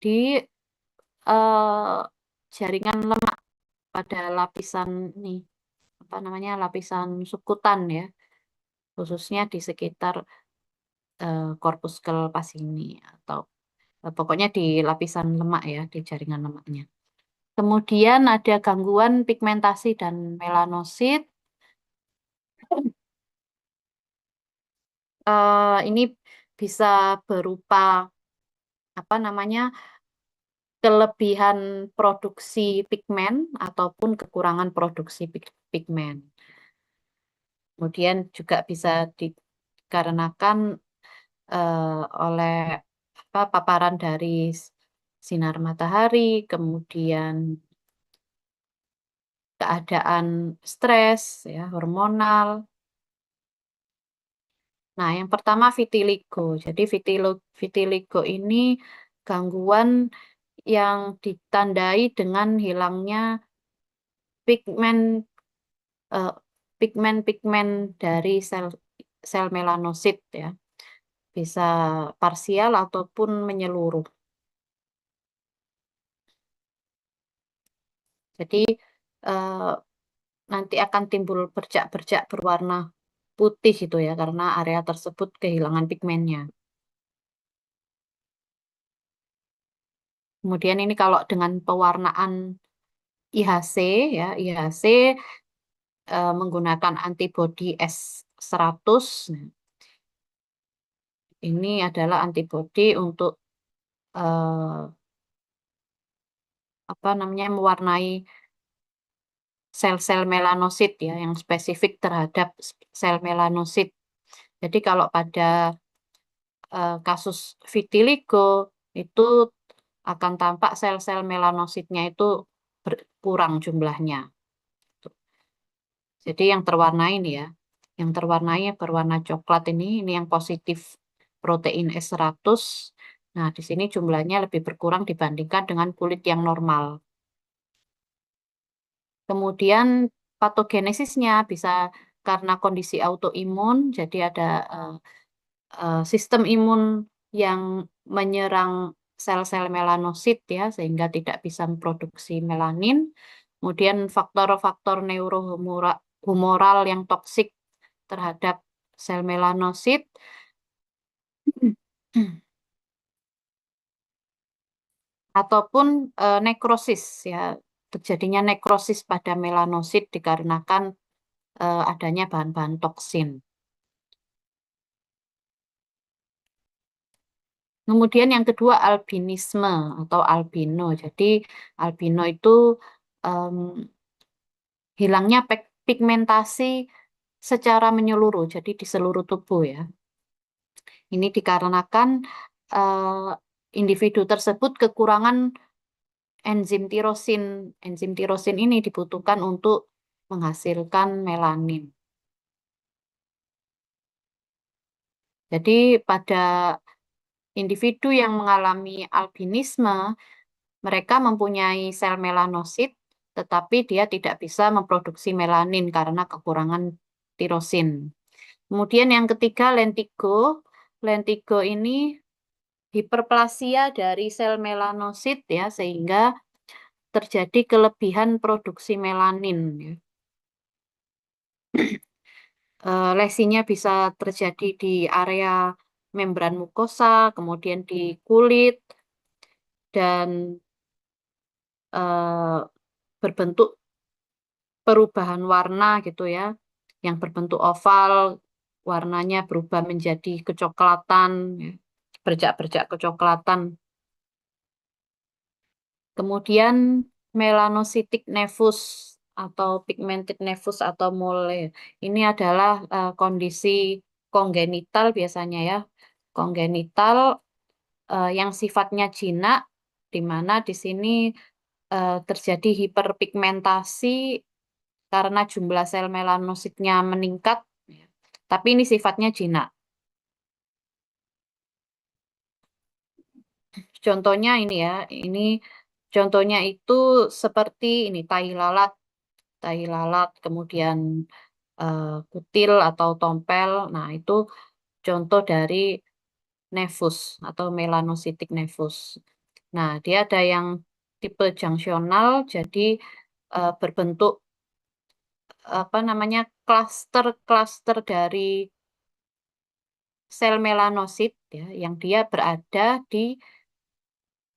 di eh, jaringan lemak pada lapisan nih, apa namanya, lapisan subkutan ya, khususnya di sekitar korpuskel pas ini atau pokoknya di lapisan lemak ya, di jaringan lemaknya. Kemudian ada gangguan pigmentasi dan melanosit. Ini bisa berupa apa namanya, kelebihan produksi pigmen ataupun kekurangan produksi pigmen. Kemudian juga bisa dikarenakan oleh apa, paparan dari sinar matahari, kemudian keadaan stres ya, hormonal. Nah, yang pertama vitiligo. Jadi vitiligo ini gangguan yang ditandai dengan hilangnya pigmen eh, pigmen-pigmen dari sel sel melanosit ya. Bisa parsial ataupun menyeluruh. Jadi eh, nanti akan timbul bercak-bercak berwarna putih itu ya karena area tersebut kehilangan pigmennya. Kemudian ini kalau dengan pewarnaan IHC ya, IHC menggunakan antibodi S100. Nah, ini adalah antibodi untuk eh, apa namanya, mewarnai sel-sel melanosit ya yang spesifik terhadap sel melanosit. Jadi kalau pada kasus vitiligo itu akan tampak sel-sel melanositnya itu berkurang jumlahnya. Jadi yang terwarnai ini ya, yang terwarnai berwarna coklat ini yang positif protein S100. Nah, di sini jumlahnya lebih berkurang dibandingkan dengan kulit yang normal. Kemudian patogenesisnya bisa karena kondisi autoimun, jadi ada sistem imun yang menyerang sel-sel melanosit ya, sehingga tidak bisa memproduksi melanin. Kemudian faktor-faktor neurohumoral yang toksik terhadap sel melanosit. Ataupun nekrosis ya, terjadinya nekrosis pada melanosit dikarenakan adanya bahan-bahan toksin. Kemudian yang kedua albinisme atau albino. Jadi albino itu em, hilangnya pigmentasi secara menyeluruh, jadi di seluruh tubuh ya. Ini dikarenakan individu tersebut kekurangan enzim tirosin. Enzim tirosin ini dibutuhkan untuk menghasilkan melanin. Jadi pada individu yang mengalami albinisme, mereka mempunyai sel melanosit, tetapi dia tidak bisa memproduksi melanin karena kekurangan tirosin. Kemudian yang ketiga lentigo. Lentigo ini hiperplasia dari sel melanosit ya, sehingga terjadi kelebihan produksi melanin ya. Lesinya bisa terjadi di area membran mukosa, kemudian di kulit, dan berbentuk perubahan warna gitu ya, yang berbentuk oval, warnanya berubah menjadi kecoklatan, ya, bercak-bercak kecoklatan. Kemudian melanocytic nevus atau pigmented nevus atau mole. Ini adalah kondisi kongenital biasanya ya, kongenital yang sifatnya jinak, di mana di sini terjadi hiperpigmentasi karena jumlah sel melanositnya meningkat, ya. Tapi ini sifatnya jinak. Contohnya ini ya, ini contohnya itu seperti ini tai lalat, kemudian kutil atau tompel. Nah, itu contoh dari nevus atau melanocytic nevus. Nah, dia ada yang tipe junctional, jadi berbentuk apa namanya klaster-klaster dari sel melanosit ya, yang dia berada di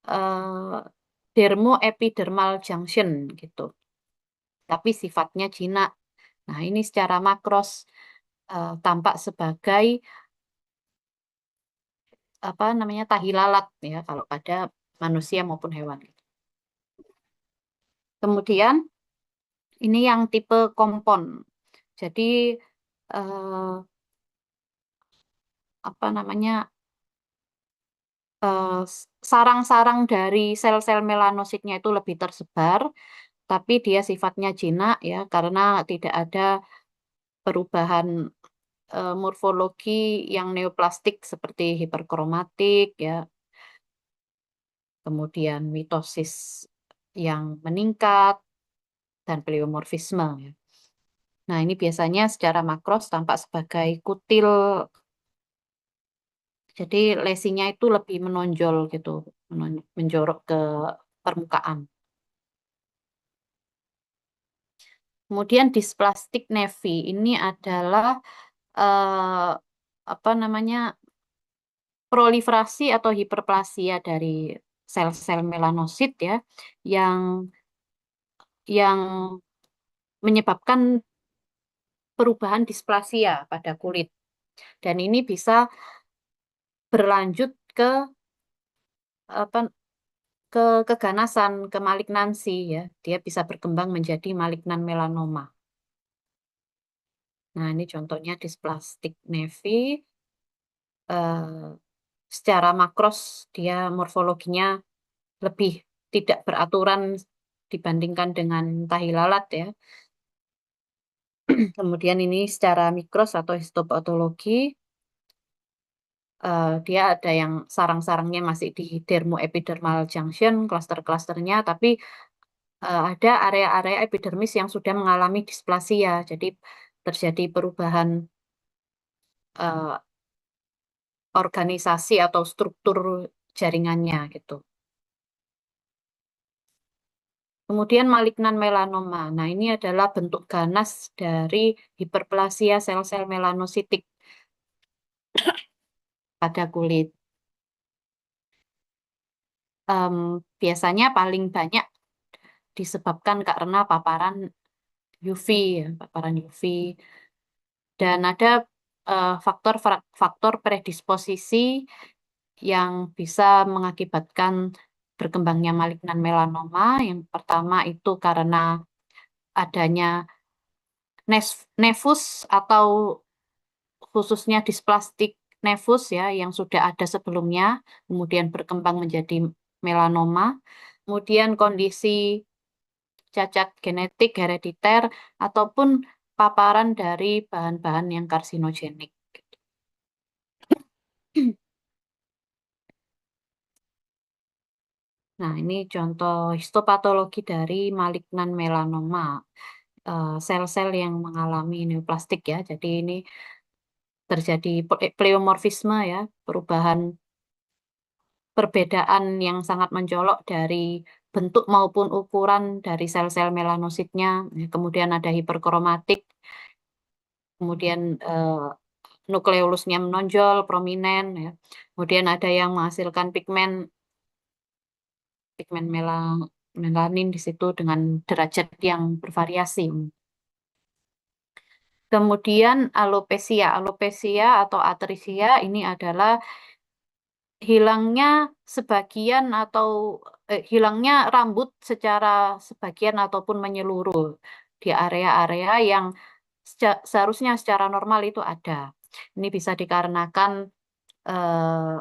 eh, dermoepidermal junction gitu, tapi sifatnya jinak. Nah, ini secara makros tampak sebagai apa namanya tahi lalat ya kalau pada manusia maupun hewan. Kemudian ini yang tipe kompon. Jadi eh, apa namanya sarang-sarang dari sel-sel melanositnya itu lebih tersebar, tapi dia sifatnya jinak ya karena tidak ada perubahan morfologi yang neoplastik seperti hiperkromatik ya, kemudian mitosis yang meningkat dan pleomorfisme ya. Nah, ini biasanya secara makros tampak sebagai kutil, jadi lesinya itu lebih menonjol gitu, menjorok ke permukaan. Kemudian dysplastic nevi ini adalah eh, apa namanya proliferasi atau hiperplasia dari sel-sel melanosit ya, yang yang menyebabkan perubahan displasia pada kulit. Dan ini bisa berlanjut ke apa ke keganasan, ke malignansi ya. Dia bisa berkembang menjadi malignan melanoma. Nah, ini contohnya dysplastic nevi. Eh, secara makros dia morfologinya lebih tidak beraturan dibandingkan dengan tahi lalat ya. Kemudian ini secara mikros atau histopatologi, dia ada yang sarang-sarangnya masih di dermoepidermal junction, klaster-klasternya, tapi ada area-area epidermis yang sudah mengalami displasia, jadi terjadi perubahan eh, organisasi atau struktur jaringannya gitu. Kemudian malignan melanoma. Nah, ini adalah bentuk ganas dari hiperplasia sel-sel melanositik pada kulit. Em, biasanya paling banyak disebabkan karena paparan UV, ya, paparan UV. Dan ada faktor predisposisi yang bisa mengakibatkan berkembangnya malignan melanoma. Yang pertama itu karena adanya nevus atau khususnya displastik nevus ya yang sudah ada sebelumnya, kemudian berkembang menjadi melanoma. Kemudian kondisi cacat genetik herediter ataupun paparan dari bahan-bahan yang karsinogenik. Nah, ini contoh histopatologi dari malignan melanoma, sel-sel yang mengalami neoplastik ya. Jadi ini terjadi pleomorfisme ya, perubahan perbedaan yang sangat mencolok dari bentuk maupun ukuran dari sel-sel melanositnya. Kemudian ada hiperkromatik, kemudian nukleolusnya menonjol, prominent ya. Kemudian ada yang menghasilkan pigmen pigmen melanin di situ dengan derajat yang bervariasi. Kemudian alopecia. Alopecia atau atrisia ini adalah hilangnya sebagian atau hilangnya rambut secara sebagian ataupun menyeluruh di area-area yang seharusnya secara normal itu ada. Ini bisa dikarenakan eh,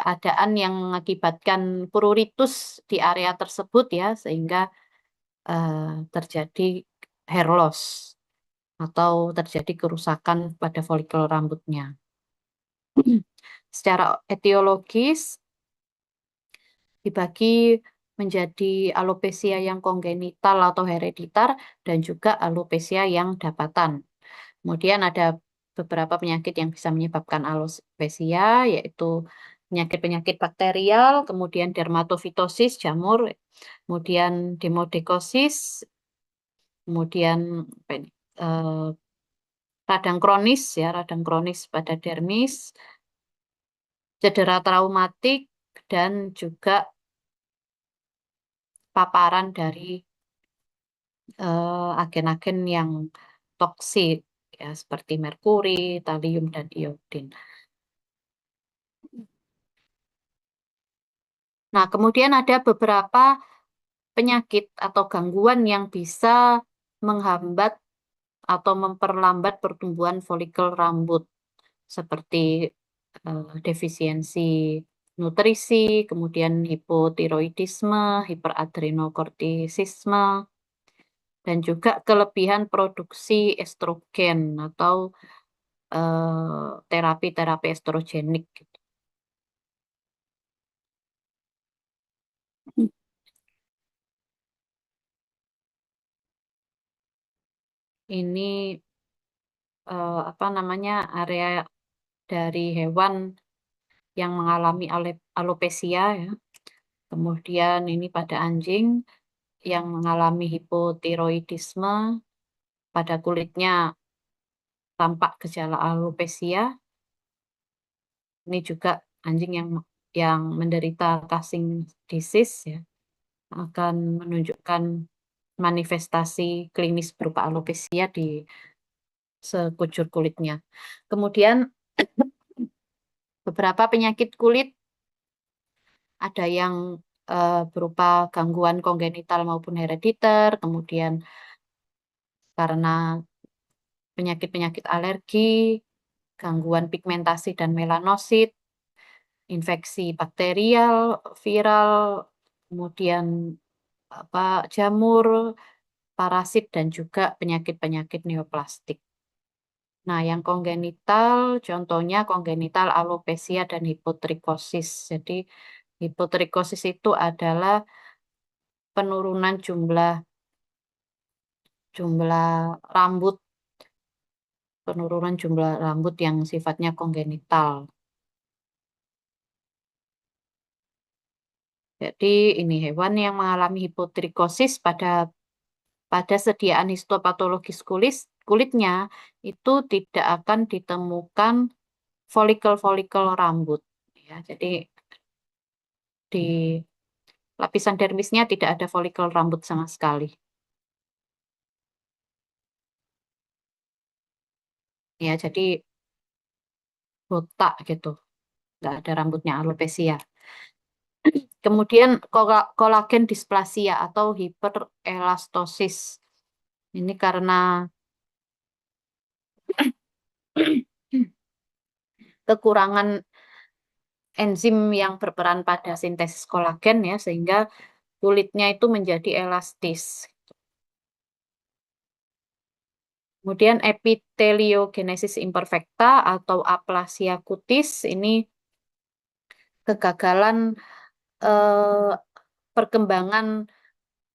keadaan yang mengakibatkan pruritus di area tersebut ya, sehingga terjadi hair loss atau terjadi kerusakan pada folikel rambutnya. Secara etiologis dibagi menjadi alopecia yang kongenital atau hereditar dan juga alopecia yang dapatan. Kemudian ada beberapa penyakit yang bisa menyebabkan alopecia, yaitu penyakit-penyakit bakterial, kemudian dermatofitosis, jamur, kemudian demodekosis, kemudian apa ini, radang kronis ya, radang kronis pada dermis, cedera traumatik, dan juga paparan dari agen-agen yang toksik ya seperti merkuri, talium, dan iodin. Nah, kemudian ada beberapa penyakit atau gangguan yang bisa menghambat atau memperlambat pertumbuhan folikel rambut seperti defisiensi nutrisi, kemudian hipotiroidisme, hiperadrenokortisisme, dan juga kelebihan produksi estrogen atau terapi-terapi estrogenik gitu. Ini apa namanya area dari hewan yang mengalami alopecia ya. Kemudian ini pada anjing yang mengalami hipotiroidisme, pada kulitnya tampak gejala alopecia. Ini juga anjing yang menderita Cushing disease ya, akan menunjukkan manifestasi klinis berupa alopecia di sekujur kulitnya. Kemudian beberapa penyakit kulit ada yang berupa gangguan kongenital maupun herediter, kemudian karena penyakit-penyakit alergi, gangguan pigmentasi dan melanosit, infeksi bakterial, viral, kemudian apa jamur, parasit, dan juga penyakit-penyakit neoplastik. Nah, yang kongenital, contohnya kongenital alopecia dan hipotrikosis. Jadi, hipotrikosis itu adalah penurunan jumlah jumlah rambut, penurunan jumlah rambut yang sifatnya kongenital. Jadi, ini hewan yang mengalami hipotrikosis pada sediaan histopatologis kulitnya itu tidak akan ditemukan folikel-folikel rambut. Ya, jadi di lapisan dermisnya tidak ada folikel rambut sama sekali. Ya, jadi botak gitu, nggak ada rambutnya alopecia. Kemudian kolagen displasia atau hiperelastosis. Ini karena kekurangan enzim yang berperan pada sintesis kolagen ya, sehingga kulitnya itu menjadi elastis. Kemudian epiteliogenesis imperfecta atau aplasia kutis ini kegagalan eh, perkembangan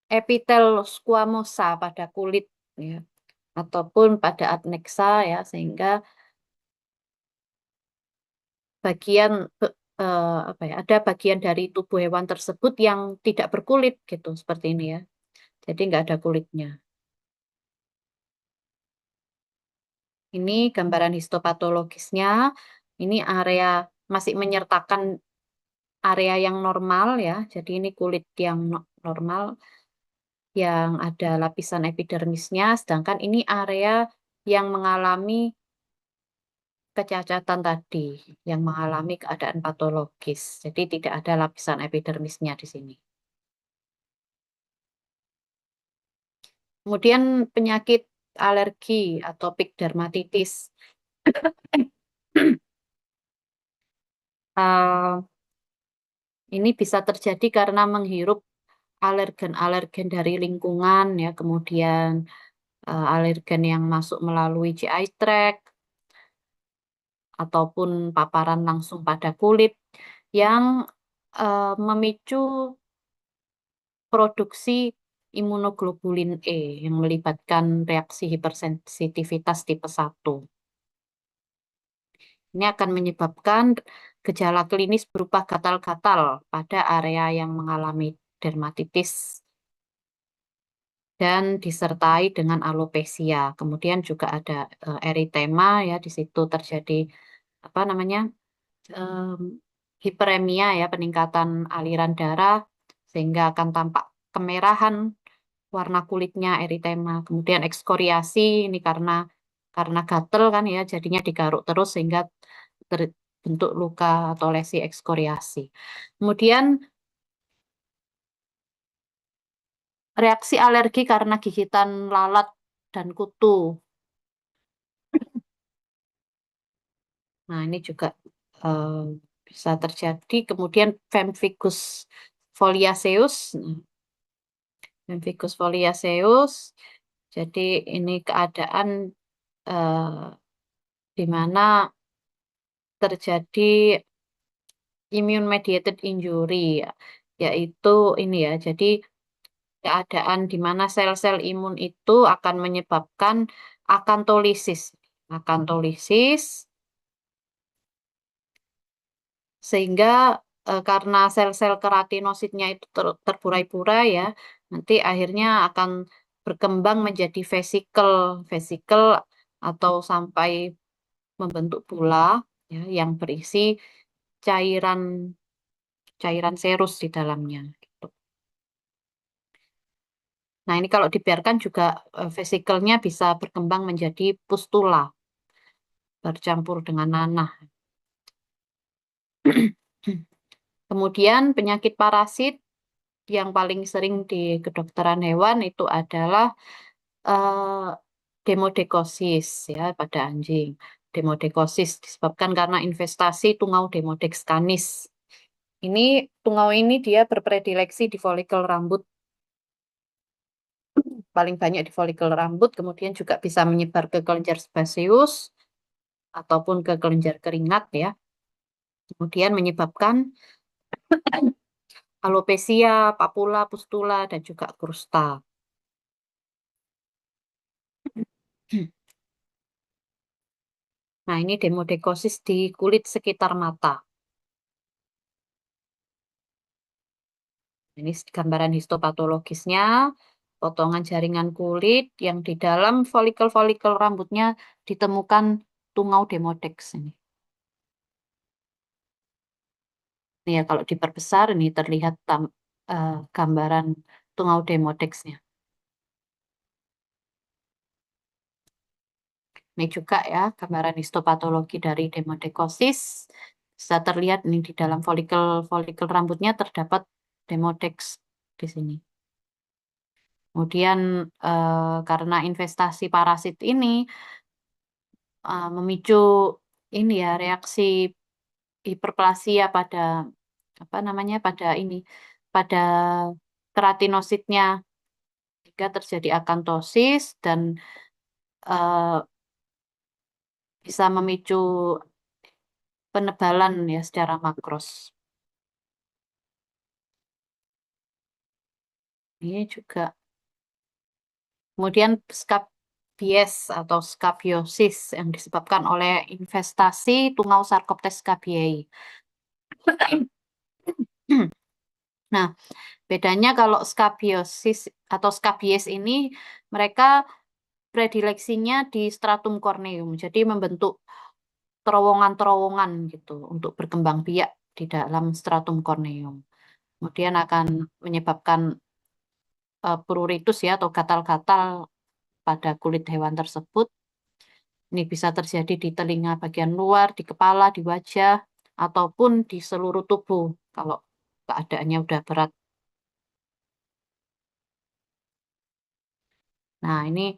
epitel squamosa pada kulit ya, ataupun pada adnexa ya, sehingga bagian apa ya, ada bagian dari tubuh hewan tersebut yang tidak berkulit gitu seperti ini ya. Jadi nggak ada kulitnya. Ini gambaran histopatologisnya. Ini area masih menyertakan area yang normal ya. Jadi ini kulit yang normal yang ada lapisan epidermisnya, sedangkan ini area yang mengalami kecacatan tadi, yang mengalami keadaan patologis. Jadi tidak ada lapisan epidermisnya di sini. Kemudian penyakit alergi, atopic dermatitis. Eh, ini bisa terjadi karena menghirup alergen-alergen dari lingkungan ya, kemudian alergen yang masuk melalui GI tract ataupun paparan langsung pada kulit yang memicu produksi imunoglobulin E yang melibatkan reaksi hipersensitivitas tipe 1. Ini akan menyebabkan gejala klinis berupa gatal-gatal pada area yang mengalami dermatitis dan disertai dengan alopecia. Kemudian juga ada eritema ya, di situ terjadi apa namanya? em, hiperemia ya, peningkatan aliran darah sehingga akan tampak kemerahan warna kulitnya eritema. Kemudian ekskoriasi ini karena gatel kan ya, jadinya digaruk terus sehingga terbentuk luka atau lesi ekskoriasi. Kemudian reaksi alergi karena gigitan lalat dan kutu. Nah, ini juga eh, bisa terjadi. Kemudian pemphigus foliaceus. Nah, pemphigus foliaceus. Jadi ini keadaan eh, di mana terjadi immune mediated injury, ya, yaitu ini ya. Jadi keadaan di mana sel-sel imun itu akan menyebabkan akantolisis. Akantolisis sehingga karena sel-sel keratinositnya itu terburai-burai ya, nanti akhirnya akan berkembang menjadi vesikel, vesikel atau sampai membentuk bola ya, yang berisi cairan cairan serus di dalamnya. Gitu. Nah, ini kalau dibiarkan juga vesikelnya bisa berkembang menjadi pustula, bercampur dengan nanah. Kemudian penyakit parasit yang paling sering di kedokteran hewan itu adalah eh, demodekosis ya pada anjing. Demodekosis disebabkan karena investasi tungau Demodex canis. Ini tungau ini dia berpredileksi di folikel rambut, paling banyak di folikel rambut, kemudian juga bisa menyebar ke kelenjar sebaseus ataupun ke kelenjar keringat ya. Kemudian menyebabkan alopecia, papula, pustula, dan juga krusta. Nah, ini demodekosis di kulit sekitar mata. Ini gambaran histopatologisnya, potongan jaringan kulit yang di dalam folikel-folikel rambutnya ditemukan tungau demodex ini. Ini ya kalau diperbesar ini terlihat gambaran tungau demodexnya. Ini juga ya gambaran histopatologi dari demodekosis. Bisa terlihat ini di dalam folikel-folikel rambutnya terdapat demodex di sini. Kemudian karena investasi parasit ini memicu ini ya reaksi hiperplasia pada apa namanya pada ini pada keratinositnya jika terjadi akantosis dan eh, bisa memicu penebalan ya secara makros. Ini juga kemudian skabies atau skabiosis yang disebabkan oleh investasi tungau Sarcoptes scabiei. Nah, bedanya kalau skabiosis atau skabies ini mereka predileksinya di stratum corneum. Jadi membentuk terowongan-terowongan gitu untuk berkembang biak di dalam stratum corneum. Kemudian akan menyebabkan pruritus ya atau gatal-gatal pada kulit hewan tersebut. Ini bisa terjadi di telinga bagian luar, di kepala, di wajah, ataupun di seluruh tubuh kalau keadaannya udah berat. Nah, ini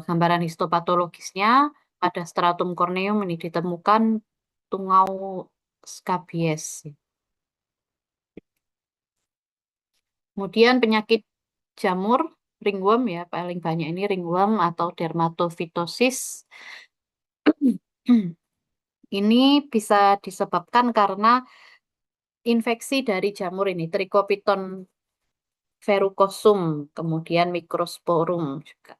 gambaran histopatologisnya pada stratum corneum ini ditemukan tungau scabies. Kemudian penyakit jamur, ringworm ya, paling banyak ini ringworm atau dermatofitosis. Ini bisa disebabkan karena infeksi dari jamur ini, Trichopiton verrucosum, kemudian Microsporum juga.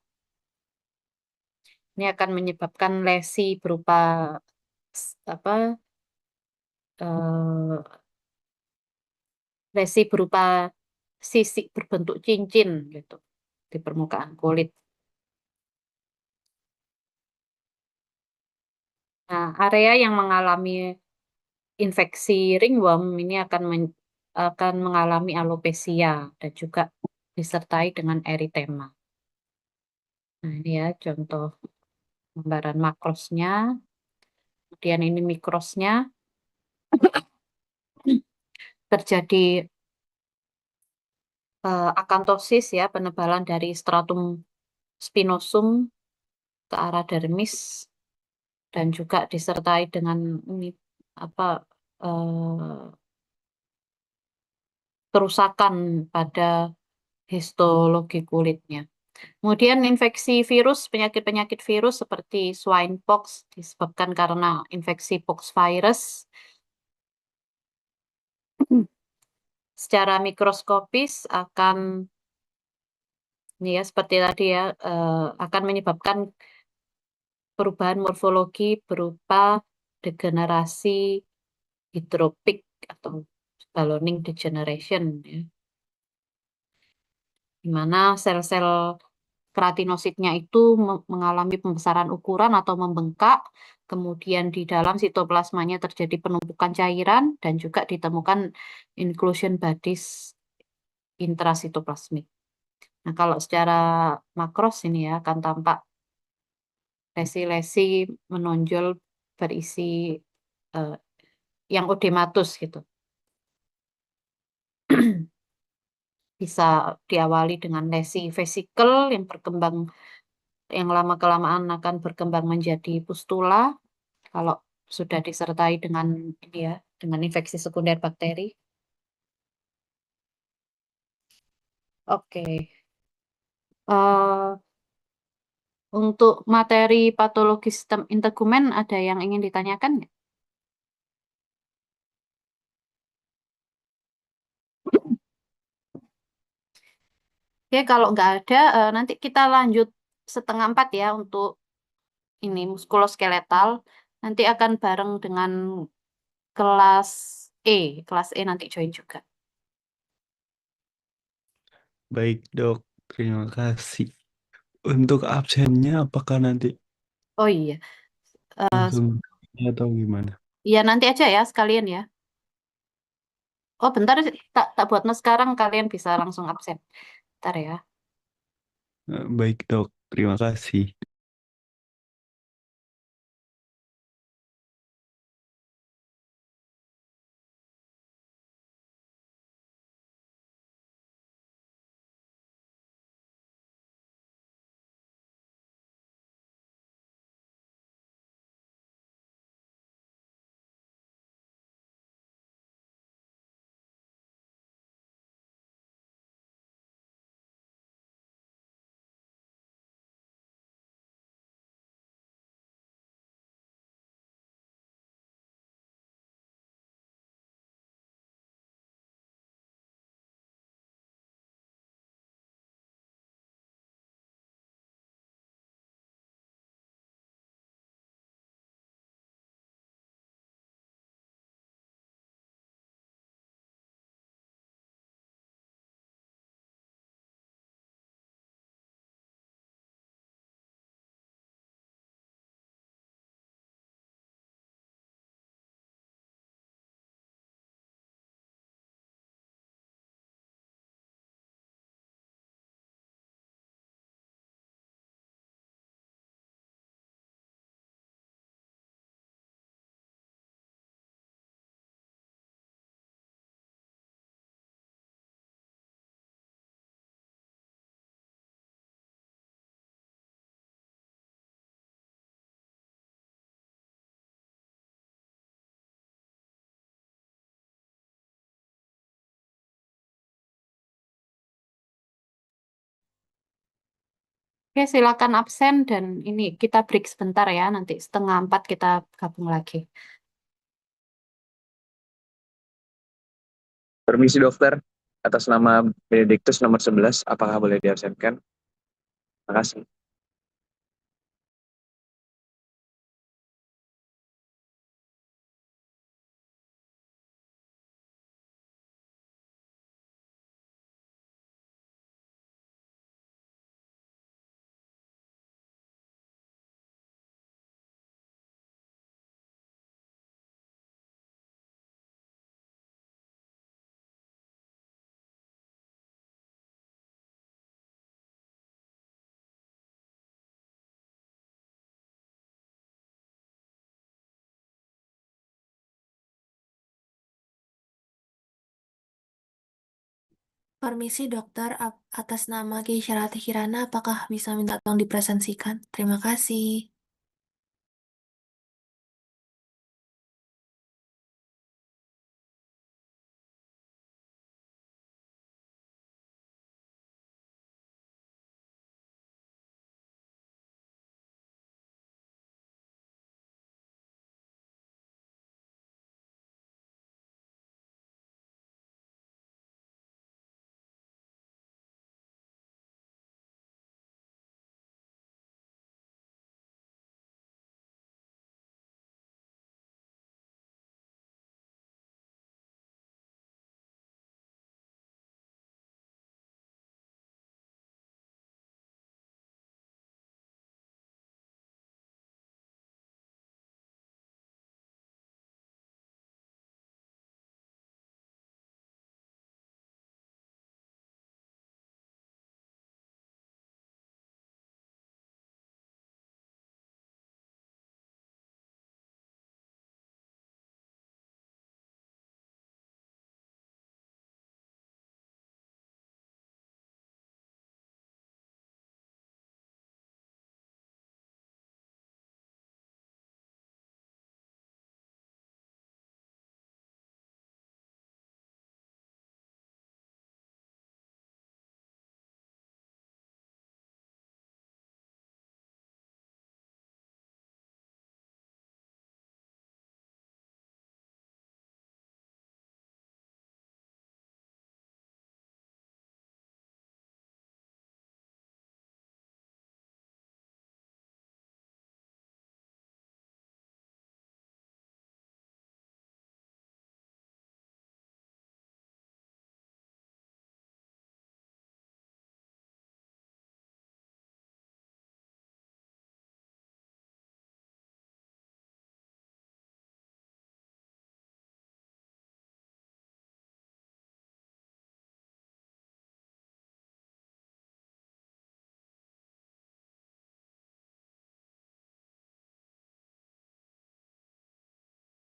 Ini akan menyebabkan lesi berupa apa eh, lesi berupa sisik berbentuk cincin gitu di permukaan kulit. Nah, area yang mengalami infeksi ringworm ini akan mengalami alopecia dan juga disertai dengan eritema. Nah, ini ya contoh gambaran makrosnya. Kemudian ini mikrosnya. Terjadi akantosis ya, penebalan dari stratum spinosum ke arah dermis dan juga disertai dengan ini apa eh, kerusakan pada histologi kulitnya. Kemudian infeksi virus, penyakit-penyakit virus seperti swine pox disebabkan karena infeksi pox virus. Secara mikroskopis akan ini ya seperti tadi ya akan menyebabkan perubahan morfologi berupa degenerasi hidropik atau ballooning degeneration ya, di mana sel-sel keratinositnya itu mengalami pembesaran ukuran atau membengkak, kemudian di dalam sitoplasmanya terjadi penumpukan cairan dan juga ditemukan inclusion bodies intrasitoplasmik. Nah, kalau secara makros ini ya akan tampak lesi-lesi menonjol berisi eh, yang odematus gitu. Bisa diawali dengan lesi vesikel yang berkembang yang lama-kelamaan akan berkembang menjadi pustula kalau sudah disertai dengan ini ya, dengan infeksi sekunder bakteri. Oke. Untuk materi patologi sistem integumen ada yang ingin ditanyakan nggak? Oke, kalau nggak ada, nanti kita lanjut setengah empat ya untuk ini muskuloskeletal. Nanti akan bareng dengan kelas E. Kelas E nanti join juga. Baik, Dok. Terima kasih. Untuk absennya apakah nanti Oh iya, Eh, langsung atau gimana? iya nanti aja ya sekalian ya. Oh bentar, tak buat mas sekarang kalian bisa langsung absen. Bentar ya. Baik, Dok. Terima kasih. Oke, silakan absen dan ini kita break sebentar ya. Nanti setengah empat kita gabung lagi. Permisi dokter, atas nama Benediktus nomor 11, apakah boleh diabsenkan? Terima kasih. Permisi dokter, atas nama Keisha Ratih Kirana, apakah bisa minta tolong dipresensikan? Terima kasih.